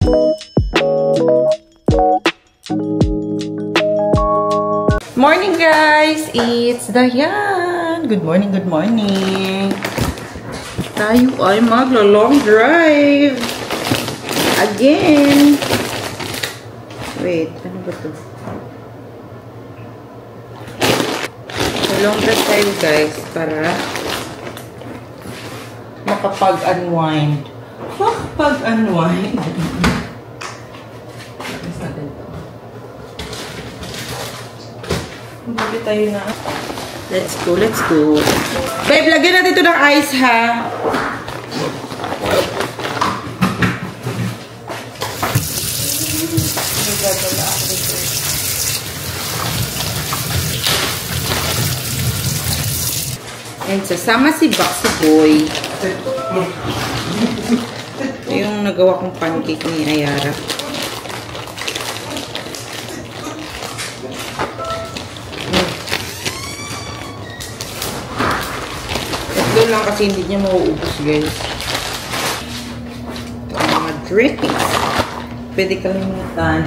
Morning guys! It's Dayan! Good morning, good morning! Tayo ay maglo-long drive! Again! Wait, ano ba ito? Long drive tayo guys para makapag-unwind. Makapag-unwind. Bili tayo na. Let's go, let's go. Babe, lagyan natin ito ng ice, ha? And sasama si Baxi Boy. Ito yung nagawa kong pancake ni Ayara. Ito lang kasi hindi niya mauubos, guys. Ito ang mga drippings. Pwede kalimutan.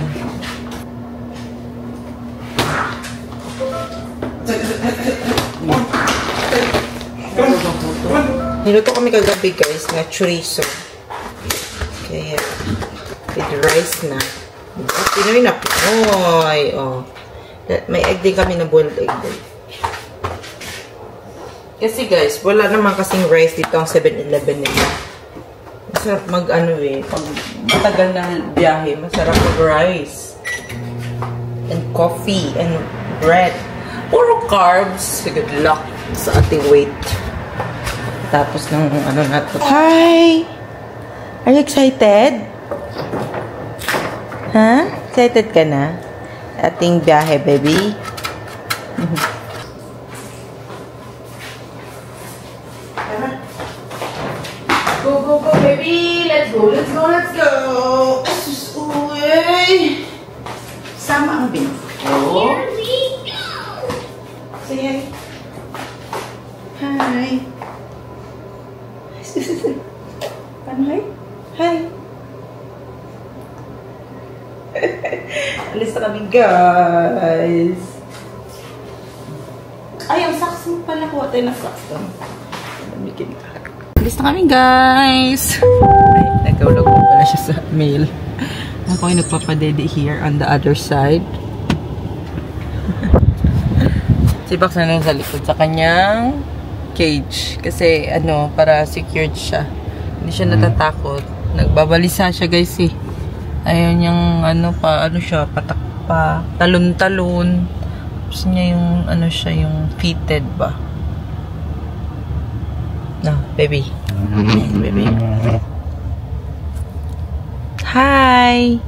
Niluto kami kagabi, guys, na chorizo. Kaya, with rice na. Pinoy na Pinoy. Oh. May egg din kami na boiled egg din. Kasi guys, wala naman kasing rice dito ang 7-Eleven nila. Masarap mag-ano eh. Pag matagal na biyahe, masarap mag-rice. And coffee and bread. Puro carbs. Good luck sa ating weight. Tapos ng ano na to. Hi! Are you excited? Huh? Excited ka na? Ating biyahe, baby. Go, go, go, baby! Let's go, let's go, let's go! Asus, uy! Sama ang bin. Oh. Here we go! Say hi. Hi. Ano, hi? Hi. Alis na kami, guys. Ay, ang socks mo pala. Kuha tayo ng socks doon. Alis na kami, guys. Ay, nagkaulog mo pala siya sa mail. Ako ay nagpapadede here on the other side. Si Bax na lang sa likod sa kanyang cage. Kasi, ano, para secured siya. Hindi siya natatakot. Nagbabalisa siya, guys, eh. Ayun yung, ano pa, ano siya, patakpa, talon-talon. Gusto niya yung, ano siya, yung fitted ba? No, baby. Baby. Hi!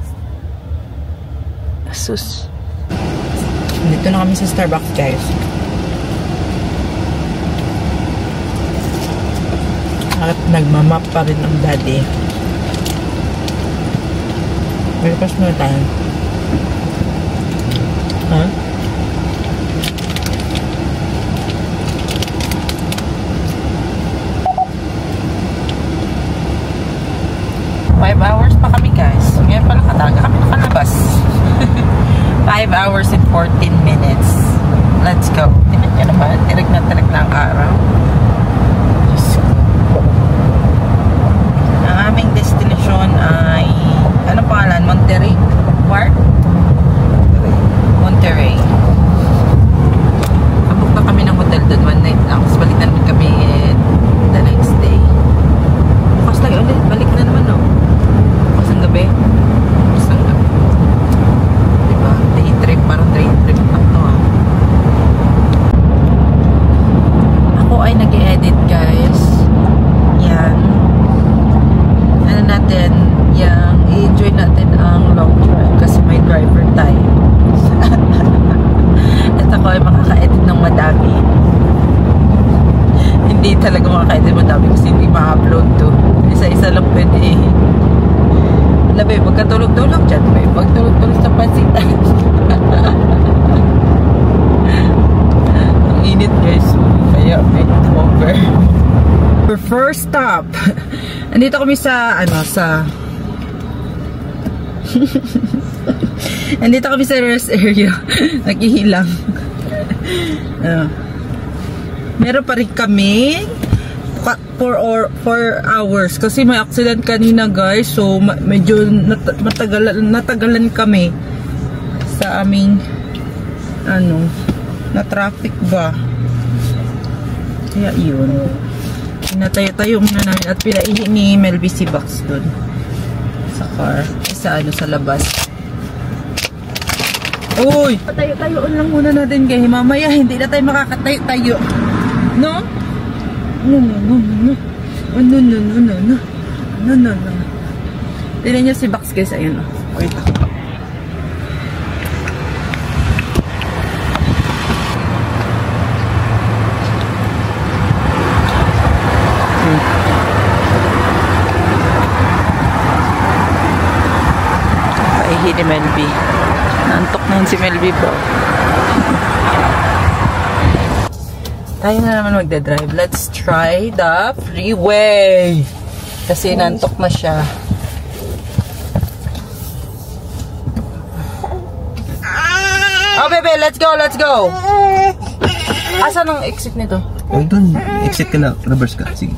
Asus. Dito na kami sa Starbucks, guys. At nagmamap pa rin ang daddy. Breakfast muna tayo. Ha? Huh? Hours pa kami, guys. Ngayon pala kataga kami nakalabas. 5 hours and 14 minutes. Let's go. Tingnan nyo naman. Tirig na ang araw. Ang aming destination ay anong pangalan? Monterey? Park? Monterey. Kabuk na kami ng hotel doon. One night lang. Tapos balik na naman kami the next day. Bukas lang ulit. Balik na naman, no? Bukas ang gabi. Bukas ang gabi. Diba? Day trip. Parang day trip na to, ah. Ako ay nag-edit, guys. Yan. Ano natin, yung i-enjoy natin ang long drive kasi may driver tayo. At ako ay makaka-edit ng madami. Hindi talaga makaka-edit ng madami kasi hindi ma-upload to. Isa-isa lang pwede eh. Labi, magkatulog-tulog dyan. Magtulog-tulog sa pansitan. Ang init, guys. Kaya may over. For first stop, andito kami sa ano, sa Andito kami sa rest area. Naghihilang. Meron pa rin kami 4 hours kasi may accident kanina guys, so medyo natagalan kami sa aming na traffic ba, kaya yun, pinatayo-tayo muna namin at pinaihi ni Melby si Box dun sa car, sa labas. Uy! Patayo-tayoon lang muna natin kaya mamaya hindi na tayo makakatayo-tayo. No? No. Tignan niyo si Box guys, ayun o. Wait ako. Paihi ni Melby. Naantok na si Melby po. Tayo na naman magdadrive. Let's try the freeway. Kasi nantok na siya. Oh, bebe, let's go, let's go. Asan ang exit nito? Oh, doon. Exit ka na. Reverse ka. Sige.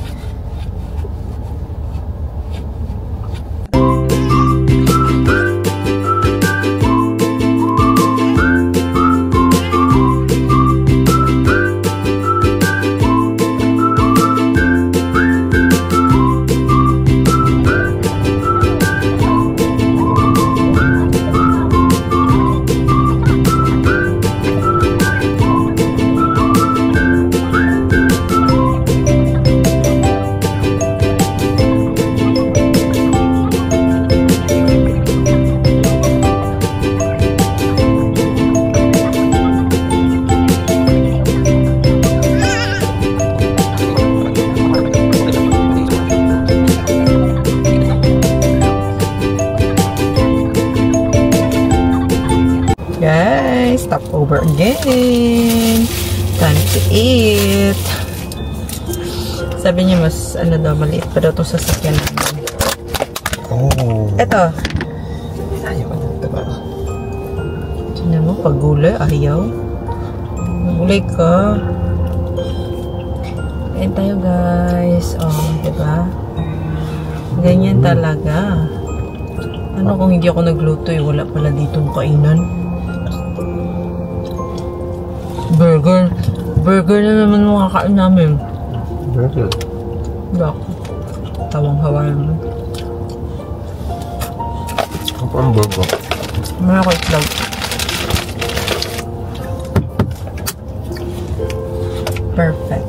Guys, stop over again. Time to eat. Sabi niya mas maliit pa daw itong sasakyan namin. Oh. Eto. Ayaw na ito ba? Tignan mo, paggulay, ayaw. Magulay ka. Kain tayo guys. Oh, diba? Ganyan talaga. Ano kung hindi ako nagluto eh, wala pala ditong kainan. Burger. Burger na naman mga kain namin. Burger? Bak. Tawang-hawa naman. Ako ang burger. May ako itlog. Perfect.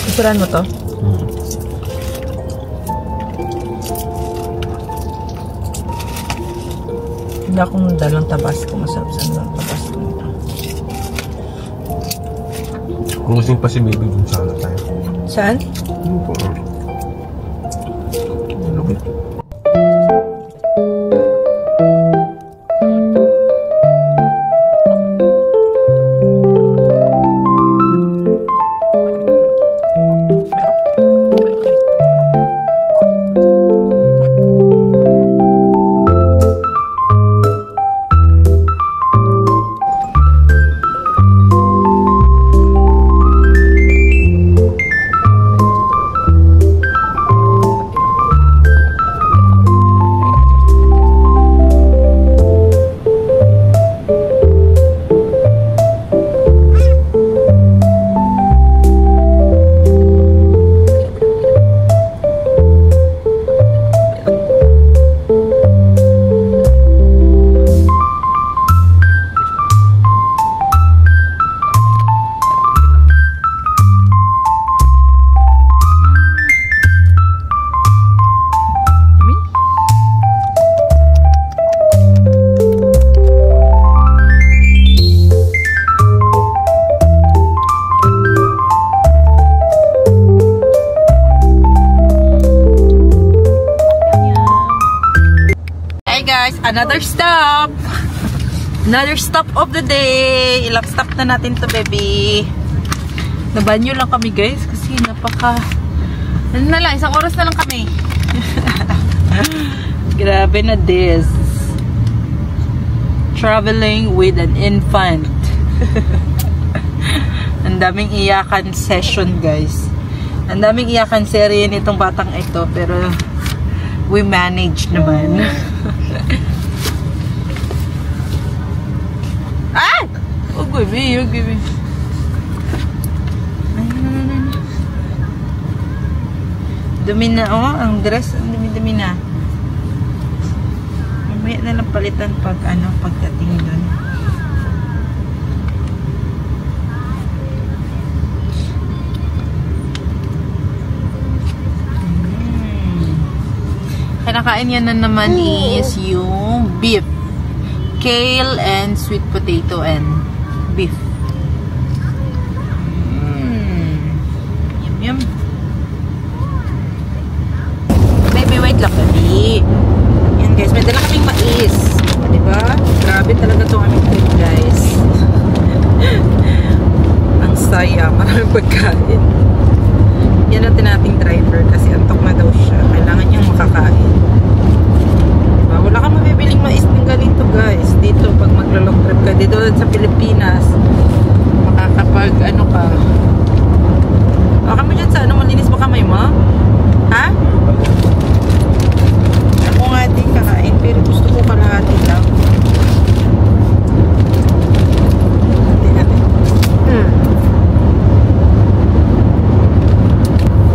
Isuran mo to? Hindi akong dalang tabasco. Masarap sa dalang tabasco nito. Closing pa si baby dun sa tayo. Saan? Another stop! Another stop of the day! Ilang stop na natin to, baby. Nabanyo lang kami, guys. Kasi napaka... Ano na lang, isang oras na lang kami. Grabe na this. traveling with an infant. Ang daming iyakan session, guys. Ang daming iyakan serye nitong batang ito, pero we manage naman. Ah! Oh, give me, oh, give me. Dumi na, oh, ang dress, ang dumi-dumi na. Mamaya na lang palitan pag, pagdating doon. Kinakain yan na naman is yung beef. Kale and sweet potato and beef. Yum, yum. Baby, wait lang, baby. Yan, guys. May dala kaming mais. Diba? Grabe talaga itong aming trip, guys. Ang saya. Maraming pagkain. Yan natin nating driver kasi antok na daw siya. Kailangan niyang makakain. Diba? Wala kang mabibiling mais ng ganito, guys. Dito, pag maglo-long trip ka dito sa Pilipinas, makakapag, ka. Baka mo dyan sa malinis ba kamay mo? Ha? Ako nga din kakain, pero gusto ko kalahati lang. Natin.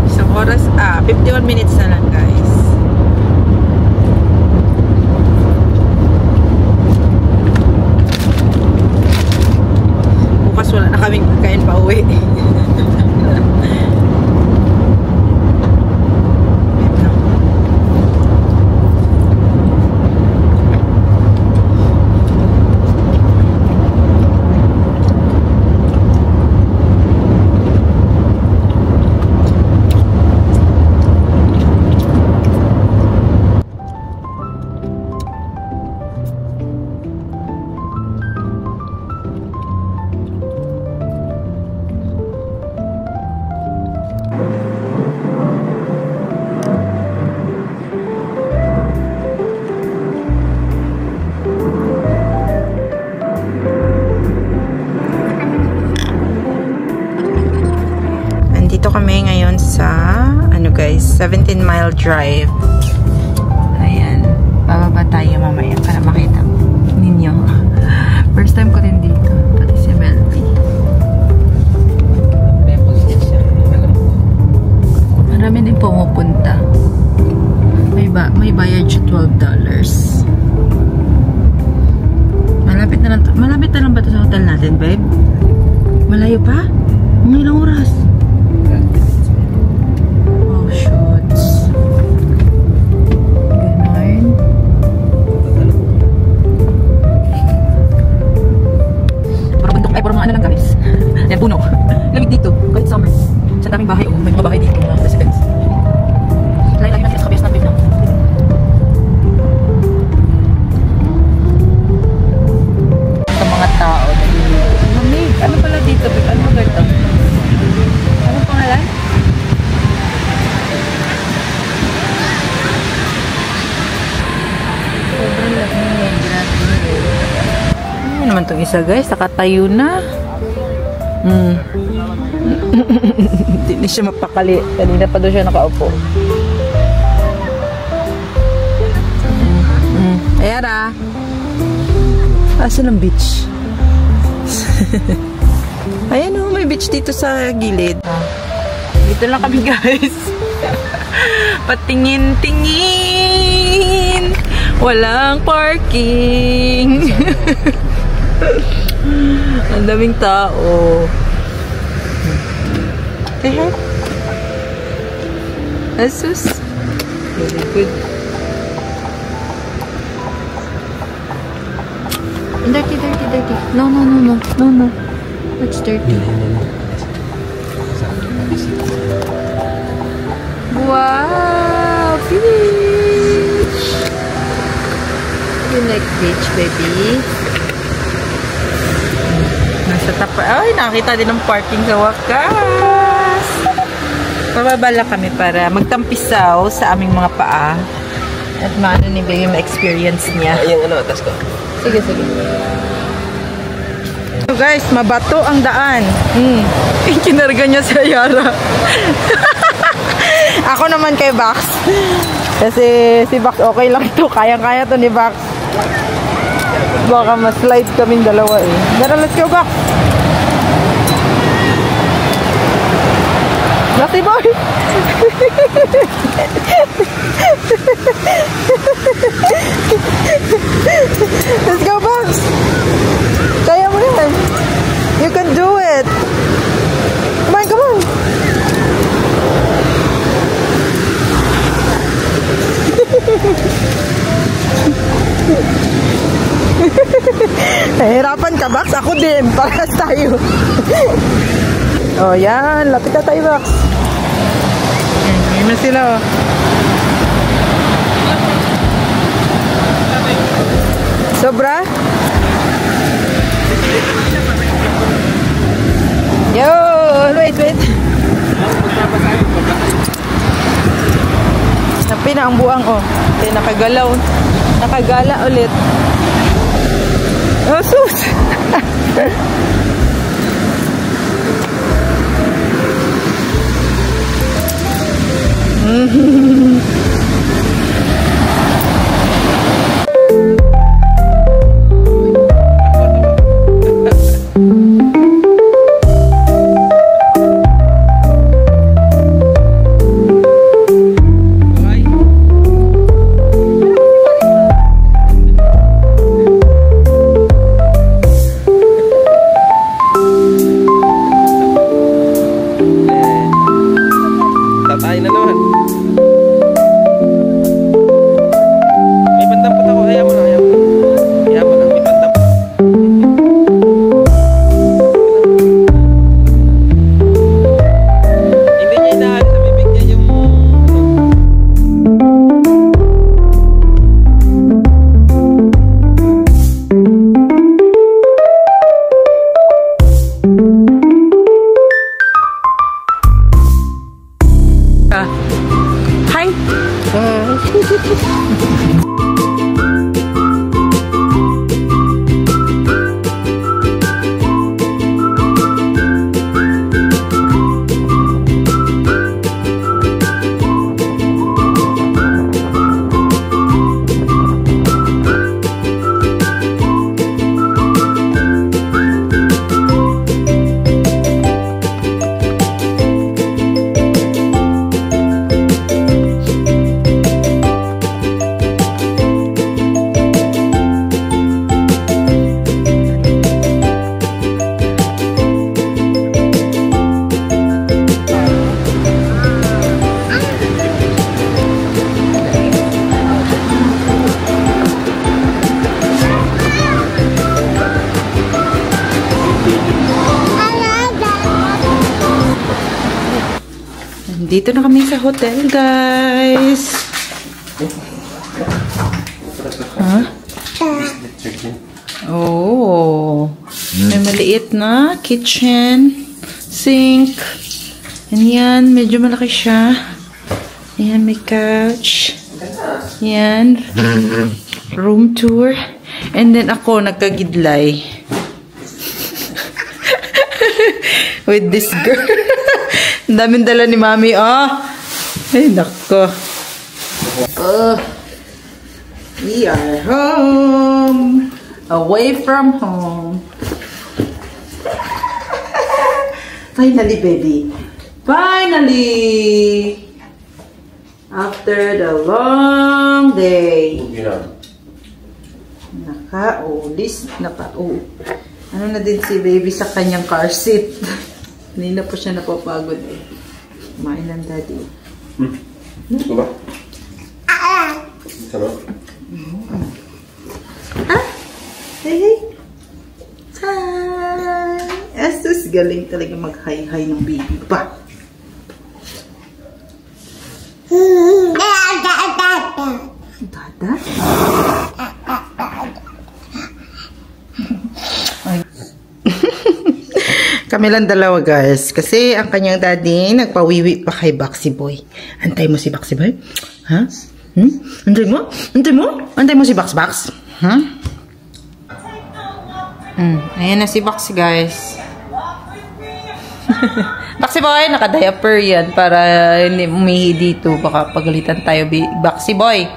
Isang oras, 51 minutes na lang, guys. Bukas wala na kaming pagkain pa uwi. Kami ngayon sa guys, 17-mile drive. Ayan, bababa tayo mamaya para makita ninyo. First time ko din dito, pati si Melty. Marami din pumupunta. May bayad siya $12. Malapit na lang ba ito sa hotel natin, babe? Malayo pa? Mga ilang oras? Puno. Lamig dito. Kahit summer. Sa daming bahay. May mga bahay dito. Mga residents. Layo-layo natin sa kabias natin. Sa mga tao. Lamig. Ano pala dito? Ano ba ito? Anong pangalan? Sobrang lamig. Ano naman itong isa, guys? Nakatayo na. Hindi na siya mapakali. Kanina pa doon siya nakaupo. Ayan ah. Asan ang beach? Ayan oh, may beach dito sa gilid. Dito lang kami, guys. Patingin-tingin. Walang parking. Ang daming tao. Say hi. Asus. Very good. Dirty. No. It's dirty. Wow, beach. You like beach, baby? Nasa tapa. Ay, nakita din ng parking sa wakas. Pababala kami para magtampisaw sa aming mga paa. At maano ni Baby ma-experience niya. Yung atas ko. Sige, sige. So guys, mabato ang daan. Kinarga niya si Ayara. Ako naman kay Bax. Kasi si Bax okay lang to. Kayang-kaya to ni Bax. Baka ma-slide kaming dalawa eh. Tara, let's go, Bax. Lucky boy! Let's go, Bax! Kaya mo yan. You can do it. Come on, come on. Nahihirapan ka, Bax? Ako din. Parehas tayo. Oh, yan. Lapit na tayo, Bax. Ayan na sila, oh. Sobra? Yo! Wait, wait. Sabi na ang buwang, oh. Okay, nakagalaw. Nakagala ulit. Oh, sus! Dito na kami sa hotel, guys. Huh? Oh. May maliit na kitchen, sink. And yan, medyo malaki siya. Yan, may couch. Yan. Room tour. And then ako, nagkagidlay. With this girl. Ang daming dala ni Mami, oh. Ay, nako. We are home. Away from home. Finally, baby. Finally. After the long day. Ano na din si baby sa kanyang car seat. Hindi na po siya napapagod eh. Kumain ng daddy. Gusto ba? Sarap. Ah? Hey, hey. Hi! Asus, galing talaga mag-hi-hi ng baby pa. Dada? Kami lang dalawa, guys. Kasi ang kanyang daddy nagpawiwi pa kay Baxi Boy. Antay mo si Baxi Boy? Ha? Antay mo? Antay mo? Antay mo si Bax Bax? Ha? Ayan na si Baxi, guys. Baxi boy, naka-diaper yan para hindi umihi dito. Baka pagalitan tayo, Baxi boy.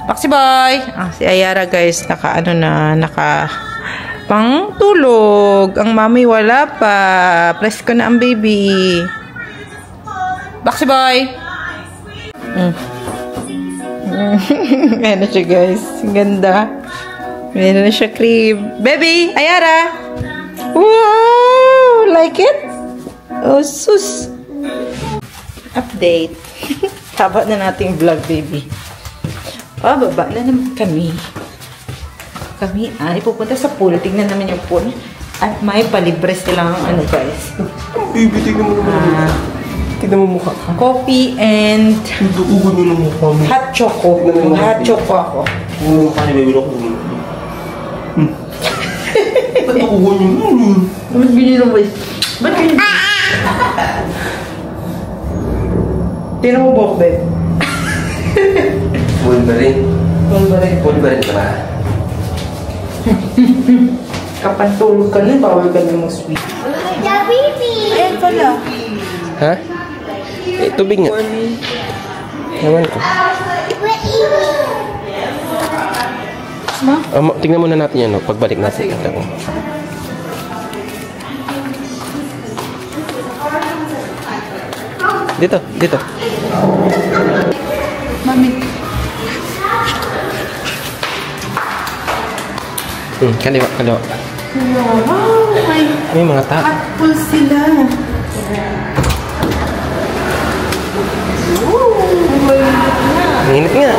Baxi boy. Si Ayara, guys, naka pang tulog. Ang mami wala pa. Press ko na ang baby. Baxi boy. Ayan na siya, guys. Ganda. Ayan na siya, crib. Baby, Ayara. Wow! Like it? Oh, sus. Update. Haba na nating vlog, baby. Baba na naman kami. Kami ay pupunta sa pool. Tingnan naman yung pool. At may palibre silang guys. Baby, tignan mo naman. Tignan mo mukha. Coffee and Ugod mo ng mukha mo. hot choco. Hot choco ako. Ugod mo mukha ni baby ako. Ba't ugod yun? Ba't binilo mo? Ba't binilo? Tira mo buhok, babe. Pool ba rin? Pool ba rin? Pool ba rin ka ba? Kapag tulog ka nun, bawal ka na mong sweet. Ayan pala. Ha? Tubig nga. Ewan ko. Tingnan muna natin yan, pagbalik natin. Dito. Mami. Kaliwa. Wow, May mga tao. apple sila. Ang init nga.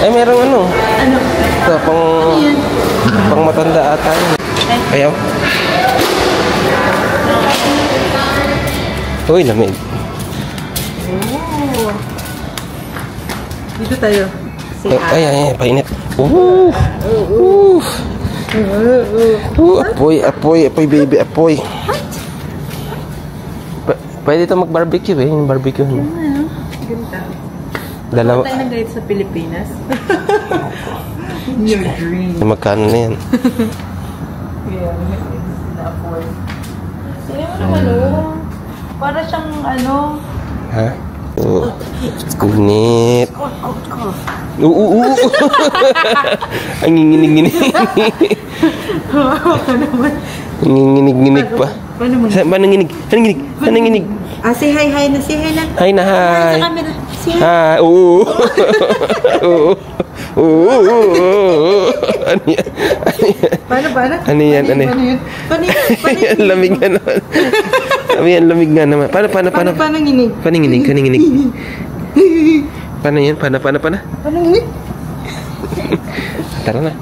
Ay, merong ano? Ito, pang matanda ata yun. Ayaw. Uy, lamig. Dito tayo. Ay, painit. Apoy, baby, apoy. Pwede ito mag-barbecue yung barbecue. Ganda. Dalawa. Tayo nag-guide sa Pilipinas. Your dream. Magkano na yan? Yeah, na-afford. Sino mo naman para siyang Ha? Init. Ang nginginig-nginig. Nginginig-nginig pa. Paano mo? Paano nginig? Paano nginig? Say hi na. Say hi na. Hi na, hi. Sa camera. Say hi. Hi. Ano yan? Paano? Ano yan? Lamig nga naman. Lamig nga naman. Paano? Paano nginig? Paninginig. Paano yan? Paano? Paano nginig? Tara na.